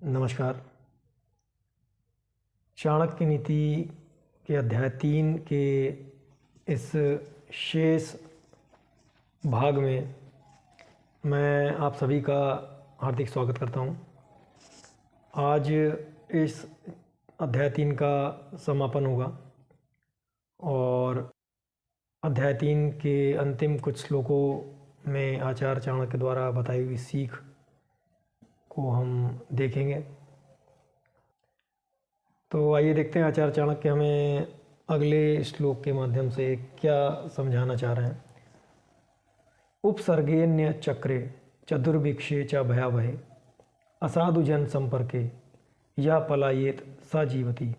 नमस्कार। चाणक्य नीति के अध्याय 3 के इस शेष भाग में मैं आप सभी का हार्दिक स्वागत करता हूं। आज इस अध्याय 3 का समापन होगा और अध्याय 3 के अंतिम कुछ श्लोकों में आचार्य चाणक्य द्वारा बताई हुई सीख को हम देखेंगे। तो आइए देखते हैं आचार्य चाणक्य हमें अगले श्लोक के माध्यम से क्या समझाना चाह रहे हैं। उपसर्गेन्य चक्रे चतुर्भिक्षे च भयावहे असाधु जन संपर्के या पलायेत सा जीवती।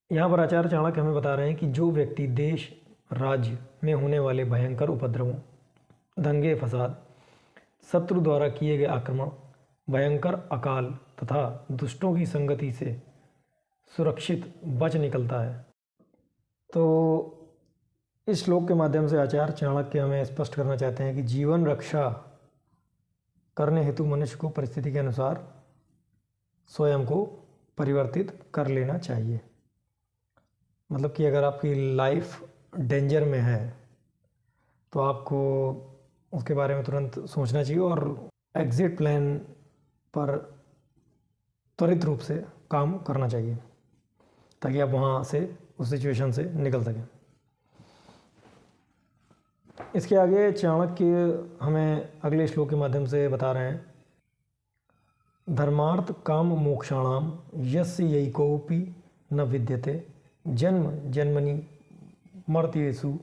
यहाँ पर आचार्य चाणक्य हमें बता रहे हैं कि जो व्यक्ति देश राज्य में होने वाले भयंकर उपद्रवों, दंगे फसाद, शत्रु द्वारा किए गए आक्रमण, भयंकर अकाल तथा दुष्टों की संगति से सुरक्षित बच निकलता है। तो इस श्लोक के माध्यम से आचार्य चाणक्य हमें स्पष्ट करना चाहते हैं कि जीवन रक्षा करने हेतु मनुष्य को परिस्थिति के अनुसार स्वयं को परिवर्तित कर लेना चाहिए। मतलब कि अगर आपकी लाइफ डेंजर में है तो आपको उसके बारे में तुरंत सोचना चाहिए और एग्जिट प्लान पर त्वरित रूप से काम करना चाहिए ताकि आप वहाँ से उस सिचुएशन से निकल सकें। इसके आगे चाणक्य हमें अगले श्लोक के माध्यम से बता रहे हैं, धर्मार्थ काम मोक्षाणाम यस्य यैकोपि न विद्यते जन्म जन्मनि मर्त्येषु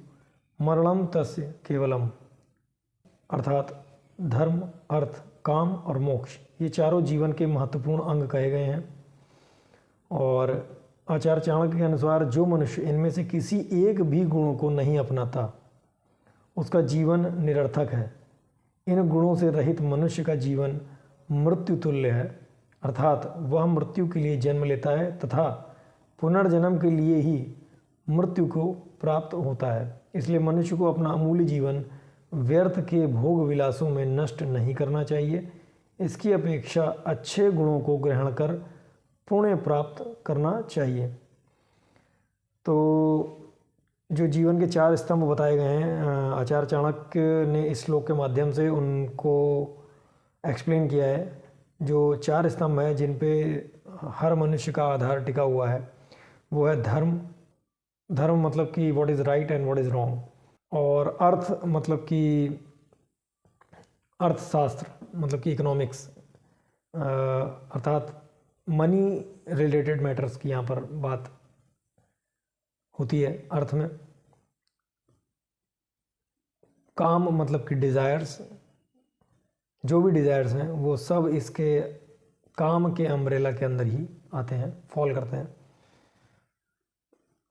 मरणम तस्य केवलम। अर्थात धर्म, अर्थ, काम और मोक्ष ये चारों जीवन के महत्वपूर्ण अंग कहे गए हैं और आचार्य चाणक्य के अनुसार जो मनुष्य इनमें से किसी एक भी गुणों को नहीं अपनाता उसका जीवन निरर्थक है। इन गुणों से रहित मनुष्य का जीवन मृत्यु तुल्य है, अर्थात वह मृत्यु के लिए जन्म लेता है तथा पुनर्जन्म के लिए ही मृत्यु को प्राप्त होता है। इसलिए मनुष्य को अपना अमूल्य जीवन व्यर्थ के भोग विलासों में नष्ट नहीं करना चाहिए। इसकी अपेक्षा अच्छे गुणों को ग्रहण कर पुण्य प्राप्त करना चाहिए। तो जो जीवन के 4 स्तंभ बताए गए हैं आचार्य चाणक्य ने इस श्लोक के माध्यम से उनको एक्सप्लेन किया है। जो 4 स्तंभ हैं जिन पे हर मनुष्य का आधार टिका हुआ है वो है धर्म। धर्म मतलब कि what is right and what is wrong, और अर्थ मतलब कि अर्थशास्त्र मतलब कि इकोनॉमिक्स, अर्थात मनी रिलेटेड मैटर्स की यहाँ पर बात होती है अर्थ में। काम मतलब कि डिज़ायर्स, जो भी डिज़ायर्स हैं वो सब इसके काम के अम्ब्रेला के अंदर ही आते हैं, फॉल करते हैं।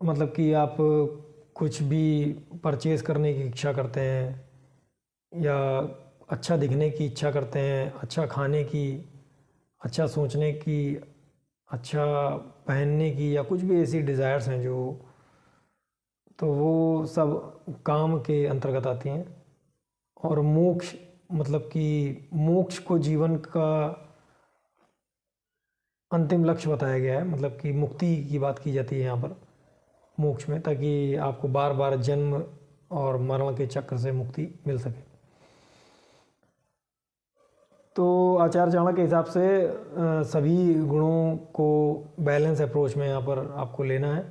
मतलब कि आप कुछ भी परचेज़ करने की इच्छा करते हैं या अच्छा दिखने की इच्छा करते हैं, अच्छा खाने की, अच्छा सोचने की, अच्छा पहनने की, या कुछ भी ऐसी डिज़ायर्स हैं जो, तो वो सब काम के अंतर्गत आती हैं। और मोक्ष मतलब कि मोक्ष को जीवन का अंतिम लक्ष्य बताया गया है। मतलब कि मुक्ति की बात की जाती है यहाँ पर मोक्ष में, ताकि आपको बार बार जन्म और मरण के चक्र से मुक्ति मिल सके। तो आचार्य चाणक्य के हिसाब से सभी गुणों को बैलेंस अप्रोच में यहाँ पर आपको लेना है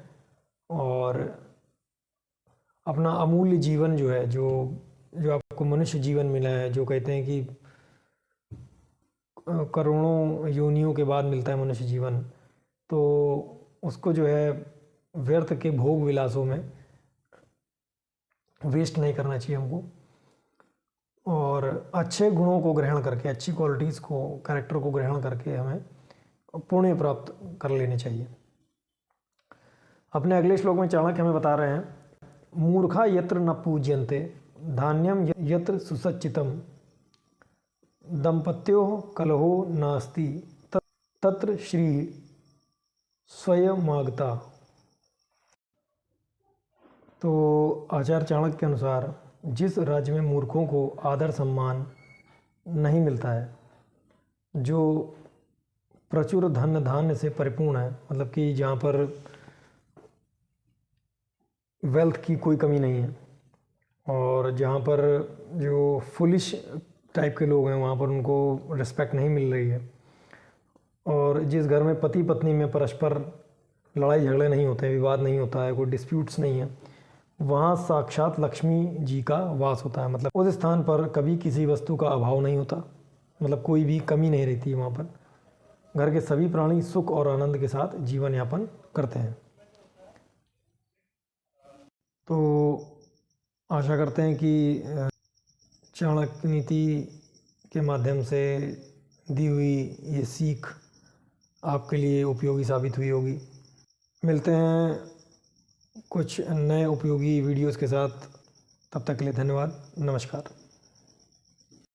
और अपना अमूल्य जीवन जो है, जो आपको मनुष्य जीवन मिला है, जो कहते हैं कि करोड़ों योनियों के बाद मिलता है मनुष्य जीवन, तो उसको जो है व्यर्थ के भोग विलासों में वेस्ट नहीं करना चाहिए हमको, और अच्छे गुणों को ग्रहण करके, अच्छी क्वालिटीज़ को, कैरेक्टर को ग्रहण करके हमें पुण्य प्राप्त कर लेने चाहिए। अपने अगले श्लोक में चाणक्य हमें बता रहे हैं, मूर्खा यत्र न पूज्यन्ते धान्यम यत्र सुसज्जितम दंपत्यो कलहो नास्ति तत्र श्री स्वयमागता। तो आचार्य चाणक्य के अनुसार जिस राज्य में मूर्खों को आदर सम्मान नहीं मिलता है जो प्रचुर धन धान्य से परिपूर्ण है, मतलब कि जहाँ पर वेल्थ की कोई कमी नहीं है, और जहाँ पर जो फुलिश टाइप के लोग हैं वहाँ पर उनको रिस्पेक्ट नहीं मिल रही है, और जिस घर में पति पत्नी में परस्पर लड़ाई झगड़े नहीं होते हैं, विवाद नहीं होता है, कोई डिस्प्यूट्स नहीं है, वहाँ साक्षात लक्ष्मी जी का वास होता है। मतलब उस स्थान पर कभी किसी वस्तु का अभाव नहीं होता, मतलब कोई भी कमी नहीं रहती है वहाँ पर। घर के सभी प्राणी सुख और आनंद के साथ जीवन यापन करते हैं। तो आशा करते हैं कि चाणक्य नीति के माध्यम से दी हुई ये सीख आपके लिए उपयोगी साबित हुई होगी। मिलते हैं कुछ नए उपयोगी वीडियोस के साथ, तब तक के लिए धन्यवाद, नमस्कार।